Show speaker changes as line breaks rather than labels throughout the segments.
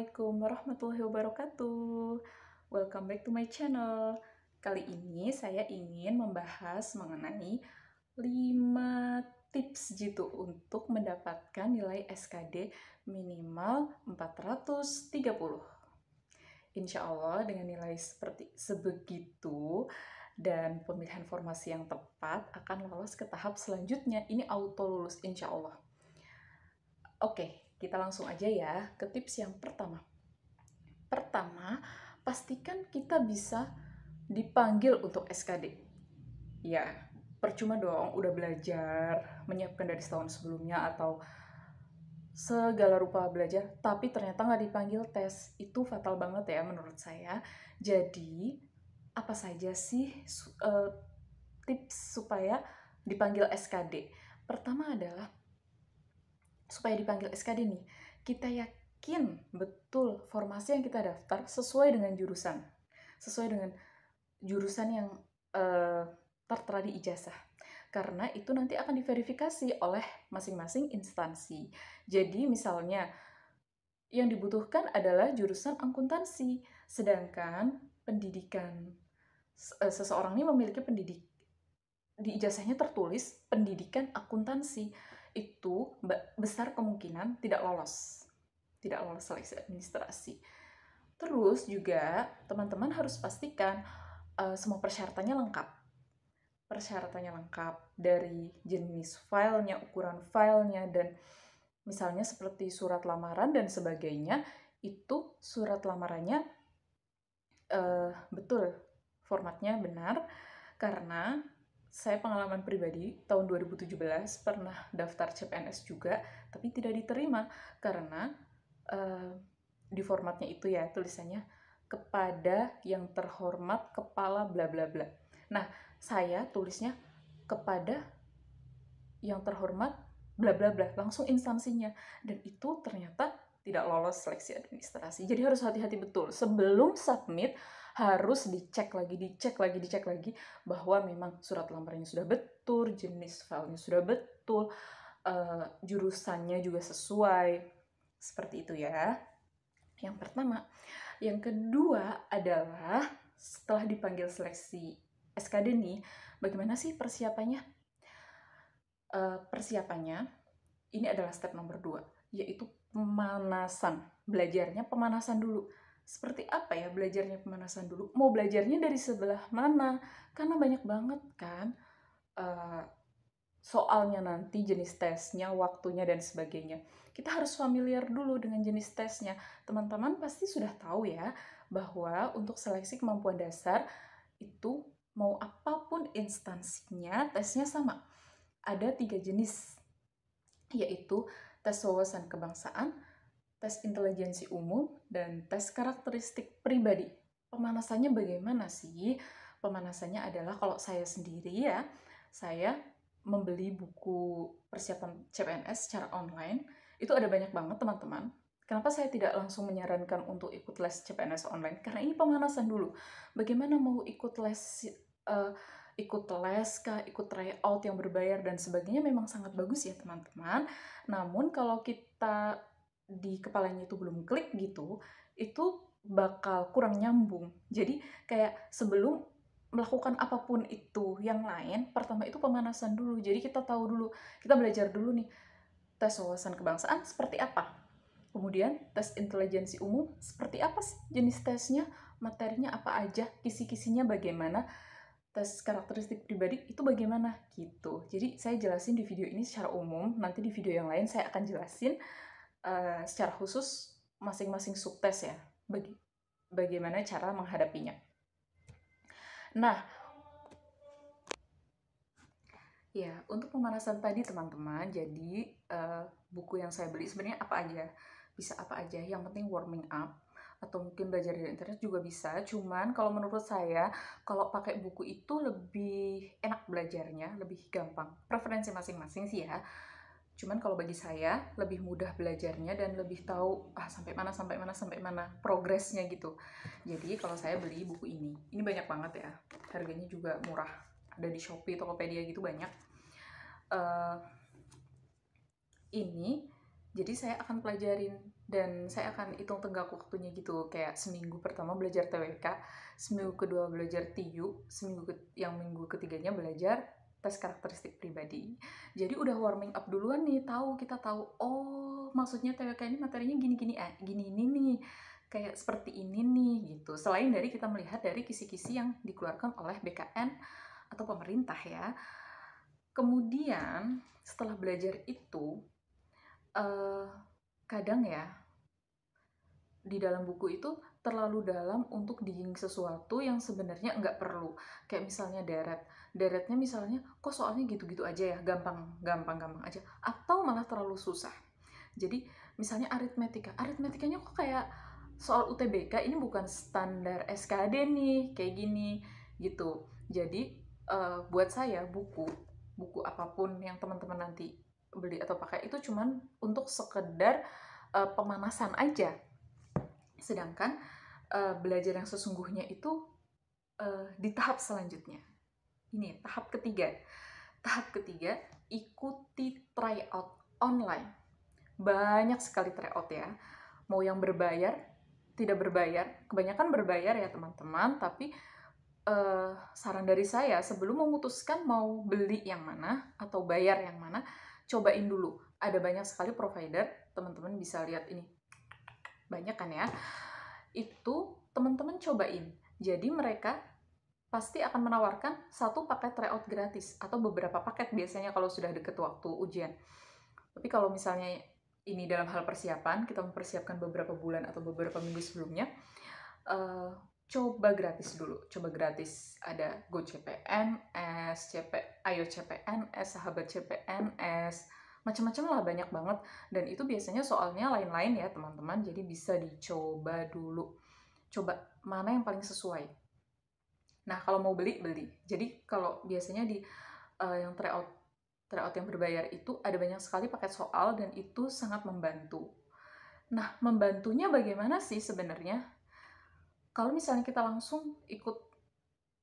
Assalamualaikum warahmatullahi wabarakatuh. Welcome back to my channel. Kali ini saya ingin membahas mengenai 5 tips gitu untuk mendapatkan nilai SKD minimal 430. Insya Allah dengan nilai seperti sebegitu dan pemilihan formasi yang tepat akan lolos ke tahap selanjutnya. Ini auto lulus insya Allah. Oke, kita langsung aja ya ke tips yang pertama. Pertama, pastikan kita bisa dipanggil untuk SKD. Ya, percuma dong udah belajar, menyiapkan dari setahun sebelumnya atau segala rupa belajar, tapi ternyata nggak dipanggil tes. Itu fatal banget ya menurut saya. Jadi, apa saja sih tips supaya dipanggil SKD? Pertama adalah supaya dipanggil SKD nih, kita yakin betul formasi yang kita daftar sesuai dengan jurusan. Sesuai dengan jurusan yang tertera di ijazah. Karena itu nanti akan diverifikasi oleh masing-masing instansi. Jadi misalnya yang dibutuhkan adalah jurusan akuntansi, sedangkan pendidikan seseorang ini memiliki di ijazahnya tertulis pendidikan akuntansi, itu besar kemungkinan tidak lolos seleksi administrasi. Terus juga teman-teman harus pastikan semua persyaratannya lengkap dari jenis filenya, ukuran filenya, dan misalnya seperti surat lamaran dan sebagainya. Itu surat lamarannya betul formatnya benar, karena saya pengalaman pribadi tahun 2017 pernah daftar CPNS juga, tapi tidak diterima karena di formatnya itu ya tulisannya kepada yang terhormat kepala bla bla bla. Nah, saya tulisnya kepada yang terhormat bla bla bla, langsung instansinya, dan itu ternyata tidak lolos seleksi administrasi. Jadi harus hati-hati betul sebelum submit, harus dicek lagi bahwa memang surat lamarannya sudah betul, jenis filenya sudah betul, jurusannya juga sesuai. Seperti itu ya. Yang pertama. Yang kedua adalah setelah dipanggil seleksi SKD nih, bagaimana sih persiapannya? Persiapannya ini adalah step nomor 2, yaitu pemanasan. Belajarnya pemanasan dulu. Seperti apa ya belajarnya pemanasan dulu? Mau belajarnya dari sebelah mana? Karena banyak banget kan soalnya nanti, jenis tesnya, waktunya, dan sebagainya. Kita harus familiar dulu dengan jenis tesnya. Teman-teman pasti sudah tahu ya, bahwa untuk seleksi kemampuan dasar, itu mau apapun instansinya, tesnya sama. Ada 3 jenis, yaitu tes wawasan kebangsaan, tes intelijensi umum, dan tes karakteristik pribadi. Pemanasannya bagaimana sih? Pemanasannya adalah kalau saya sendiri ya, saya membeli buku persiapan CPNS secara online. Itu ada banyak banget teman-teman. Kenapa saya tidak langsung menyarankan untuk ikut les CPNS online? Karena ini pemanasan dulu. Bagaimana mau ikut les kah, ikut tryout yang berbayar dan sebagainya, memang sangat bagus ya teman-teman. Namun kalau kita di kepalanya itu belum klik gitu, itu bakal kurang nyambung. Jadi kayak sebelum melakukan apapun itu yang lain, pertama itu pemanasan dulu. Jadi kita tahu dulu, kita belajar dulu nih, tes wawasan kebangsaan seperti apa, kemudian tes intelijensi umum seperti apa sih jenis tesnya, materinya apa aja, kisi-kisinya bagaimana, tes karakteristik pribadi itu bagaimana gitu. Jadi saya jelasin di video ini secara umum, nanti di video yang lain saya akan jelasin secara khusus masing-masing subtes ya, bagaimana cara menghadapinya. Nah, ya, untuk pemanasan tadi teman-teman, jadi buku yang saya beli sebenarnya apa aja, bisa apa aja, yang penting warming up, atau mungkin belajar dari internet juga bisa. Cuman kalau menurut saya, kalau pakai buku itu lebih enak belajarnya, lebih gampang. Preferensi masing-masing sih ya. Cuman kalau bagi saya lebih mudah belajarnya dan lebih tahu sampai mana progresnya gitu. Jadi kalau saya beli buku ini banyak banget ya, harganya juga murah, ada di Shopee, Tokopedia gitu banyak. Ini jadi saya akan pelajarin dan saya akan hitung tenggak waktunya gitu, kayak seminggu pertama belajar TWK, seminggu kedua belajar TIU, minggu ketiganya belajar tes karakteristik pribadi. Jadi udah warming up duluan nih, kita tahu, oh maksudnya TWK ini materinya gini-gini, gini ini nih, kayak seperti ini nih gitu. Selain dari kita melihat dari kisi-kisi yang dikeluarkan oleh BKN atau pemerintah ya. Kemudian setelah belajar itu, kadang ya di dalam buku itu terlalu dalam untuk digging sesuatu yang sebenarnya nggak perlu. Kayak misalnya deretnya misalnya kok soalnya gitu-gitu aja ya, gampang aja, atau malah terlalu susah. Jadi misalnya aritmetikanya kok kayak soal UTBK, ini bukan standar SKD nih, kayak gini gitu. Jadi buat saya buku apapun yang teman-teman nanti beli atau pakai itu cuman untuk sekedar pemanasan aja. Sedangkan belajar yang sesungguhnya itu di tahap selanjutnya. Ini tahap ketiga. Tahap ketiga, ikuti tryout online. Banyak sekali tryout ya. Mau yang berbayar, tidak berbayar. Kebanyakan berbayar ya teman-teman, tapi saran dari saya sebelum memutuskan mau beli yang mana atau bayar yang mana, cobain dulu. Ada banyak sekali provider, teman-teman bisa lihat ini. Banyak kan ya? Itu teman-teman cobain. Jadi mereka pasti akan menawarkan satu paket tryout gratis atau beberapa paket biasanya kalau sudah deket waktu ujian. Tapi kalau misalnya ini dalam hal persiapan, kita mempersiapkan beberapa bulan atau beberapa minggu sebelumnya, coba gratis dulu. Coba gratis. Ada GoCPNS, Ayo CPNS, Sahabat CPNS, macam-macam lah, banyak banget. Dan itu biasanya soalnya lain-lain ya teman-teman, jadi bisa dicoba dulu. Coba mana yang paling sesuai. Nah, kalau mau beli. Jadi kalau biasanya di yang tryout yang berbayar itu ada banyak sekali paket soal dan itu sangat membantu. Nah, membantunya bagaimana sih sebenarnya? Kalau misalnya kita langsung ikut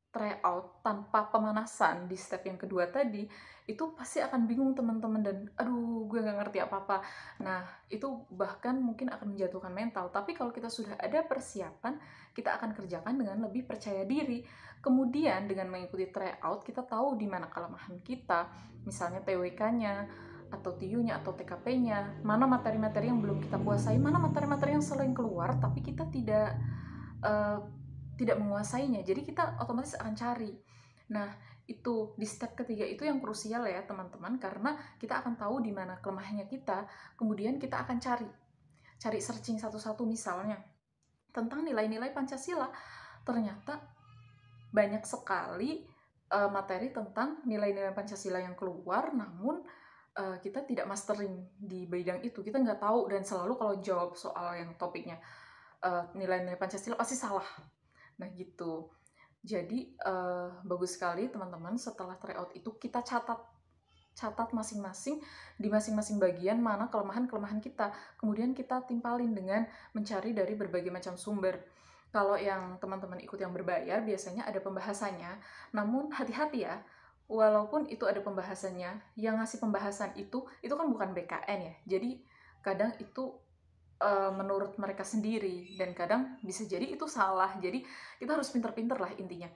tryout tanpa pemanasan di step yang kedua tadi, itu pasti akan bingung teman-teman dan aduh gue nggak ngerti apa-apa. Nah, itu bahkan mungkin akan menjatuhkan mental. Tapi kalau kita sudah ada persiapan, kita akan kerjakan dengan lebih percaya diri. Kemudian dengan mengikuti tryout, kita tahu di mana kelemahan kita, misalnya TWK-nya, atau TIU-nya, atau TKP-nya, mana materi-materi yang belum kita kuasai, mana materi-materi yang sering keluar, tapi kita tidak menguasainya. Jadi kita otomatis akan cari. Nah, itu di step ketiga itu yang krusial ya teman-teman, karena kita akan tahu di mana kelemahannya kita, kemudian kita akan cari searching satu-satu, misalnya tentang nilai-nilai Pancasila. Ternyata banyak sekali materi tentang nilai-nilai Pancasila yang keluar, namun kita tidak mastering di bidang itu, kita nggak tahu, dan selalu kalau jawab soal yang topiknya nilai-nilai Pancasila pasti salah. Nah gitu. Jadi bagus sekali teman-teman, setelah tryout itu kita catat masing-masing di masing-masing bagian mana kelemahan-kelemahan kita. Kemudian kita timpalin dengan mencari dari berbagai macam sumber. Kalau yang teman-teman ikut yang berbayar biasanya ada pembahasannya. Namun hati-hati ya, walaupun itu ada pembahasannya, yang ngasih pembahasan itu kan bukan BKN ya. Jadi kadang itu menurut mereka sendiri, dan kadang bisa jadi itu salah. Jadi kita harus pinter-pinter lah intinya.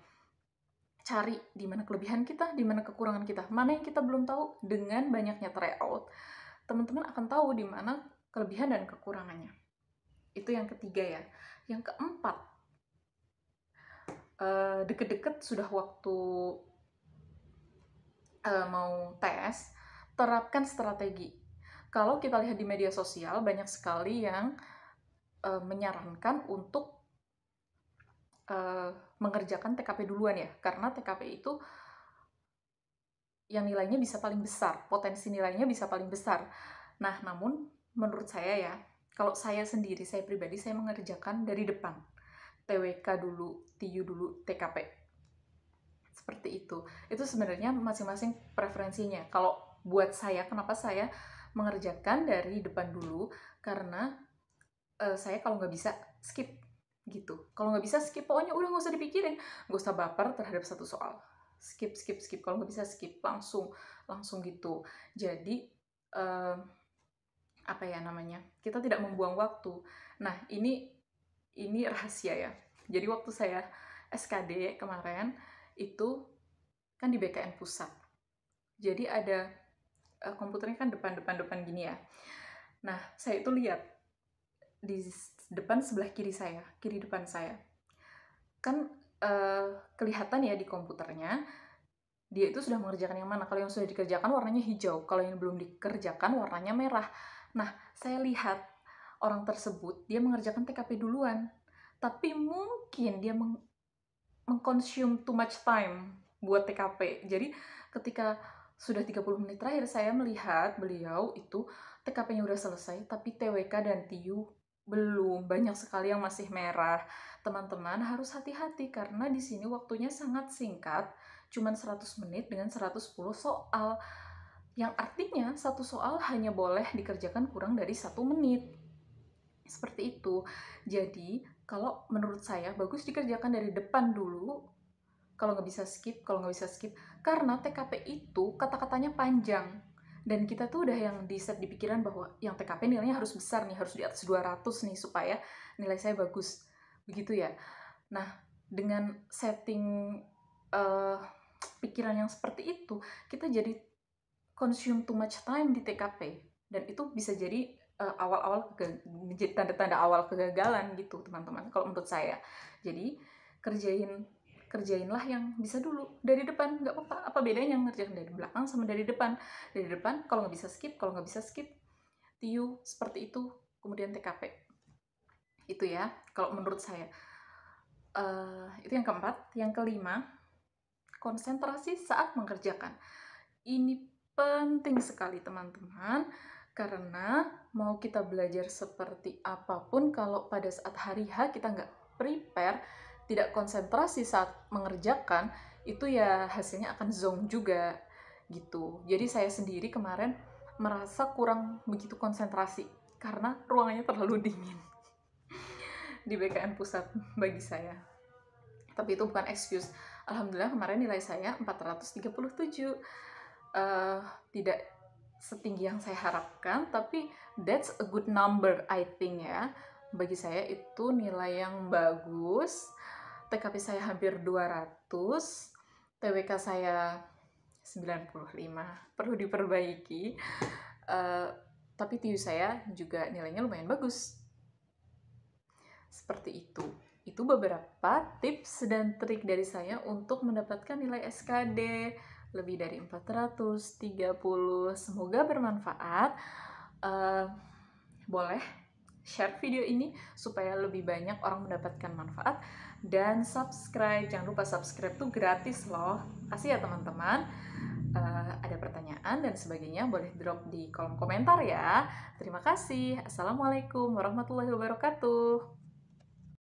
Cari di mana kelebihan kita, di mana kekurangan kita, mana yang kita belum tahu. Dengan banyaknya tryout, teman-teman akan tahu di mana kelebihan dan kekurangannya. Itu yang ketiga ya. Yang keempat, deket-deket sudah waktu mau tes, terapkan strategi. Kalau kita lihat di media sosial, banyak sekali yang menyarankan untuk mengerjakan TKP duluan ya, karena TKP itu yang nilainya bisa paling besar, potensi nilainya bisa paling besar. Nah, namun menurut saya ya, kalau saya sendiri, saya pribadi, saya mengerjakan dari depan. TWK dulu, TIU dulu, TKP. Seperti itu. Itu sebenarnya masing-masing preferensinya. Kalau buat saya, kenapa saya mengerjakan dari depan dulu? Karena saya kalau nggak bisa, skip gitu. Kalau nggak bisa skip, pokoknya udah nggak usah dipikirin, nggak usah baper terhadap satu soal. Skip. Kalau nggak bisa skip, langsung gitu. Jadi apa ya namanya, kita tidak membuang waktu. Nah, ini rahasia ya. Jadi waktu saya SKD kemarin itu kan di BKN pusat. Jadi ada komputernya kan depan gini ya. Nah, saya itu lihat di depan sebelah kiri depan saya. Kan kelihatan ya di komputernya, dia itu sudah mengerjakan yang mana. Kalau yang sudah dikerjakan warnanya hijau, kalau yang belum dikerjakan warnanya merah. Nah, saya lihat orang tersebut, dia mengerjakan TKP duluan. Tapi mungkin dia mengkonsum too much time buat TKP. Jadi ketika sudah 30 menit terakhir saya melihat beliau itu TKP-nya udah selesai, tapi TWK dan TIU belum. Banyak sekali yang masih merah. Teman-teman harus hati-hati karena di sini waktunya sangat singkat, cuman 100 menit dengan 110 soal. Yang artinya satu soal hanya boleh dikerjakan kurang dari 1 menit. Seperti itu. Jadi, kalau menurut saya bagus dikerjakan dari depan dulu, kalau nggak bisa skip, karena TKP itu kata-katanya panjang. Dan kita tuh udah yang di set di pikiran bahwa yang TKP nilainya harus besar nih, harus di atas 200 nih, supaya nilai saya bagus. Begitu ya. Nah, dengan setting pikiran yang seperti itu, kita jadi consume too much time di TKP. Dan itu bisa jadi awal-awal tanda-tanda awal kegagalan gitu, teman-teman, kalau menurut saya. Jadi kerjainlah yang bisa dulu dari depan, nggak apa-apa. Apa bedanya ngerjain dari belakang sama dari depan? Dari depan kalau nggak bisa skip, TIU seperti itu, kemudian TKP. Itu ya kalau menurut saya. Itu yang keempat. Yang kelima, konsentrasi saat mengerjakan. Ini penting sekali, teman-teman, karena mau kita belajar seperti apapun, kalau pada saat hari H kita nggak prepare, tidak konsentrasi saat mengerjakan, itu ya hasilnya akan zonk juga gitu. Jadi saya sendiri kemarin merasa kurang begitu konsentrasi karena ruangannya terlalu dingin di BKN pusat bagi saya. Tapi itu bukan excuse. Alhamdulillah kemarin nilai saya 437. Tidak setinggi yang saya harapkan, tapi that's a good number I think ya. Bagi saya itu nilai yang bagus. TKP saya hampir 200, TWK saya 95, perlu diperbaiki. Tapi TIU saya juga nilainya lumayan bagus. Seperti itu. Itu beberapa tips dan trik dari saya untuk mendapatkan nilai SKD lebih dari 430. Semoga bermanfaat. Boleh share video ini supaya lebih banyak orang mendapatkan manfaat. Dan subscribe, jangan lupa subscribe tuh gratis loh. Kasih ya teman-teman. Ada pertanyaan dan sebagainya boleh drop di kolom komentar ya. Terima kasih. Assalamualaikum warahmatullahi wabarakatuh.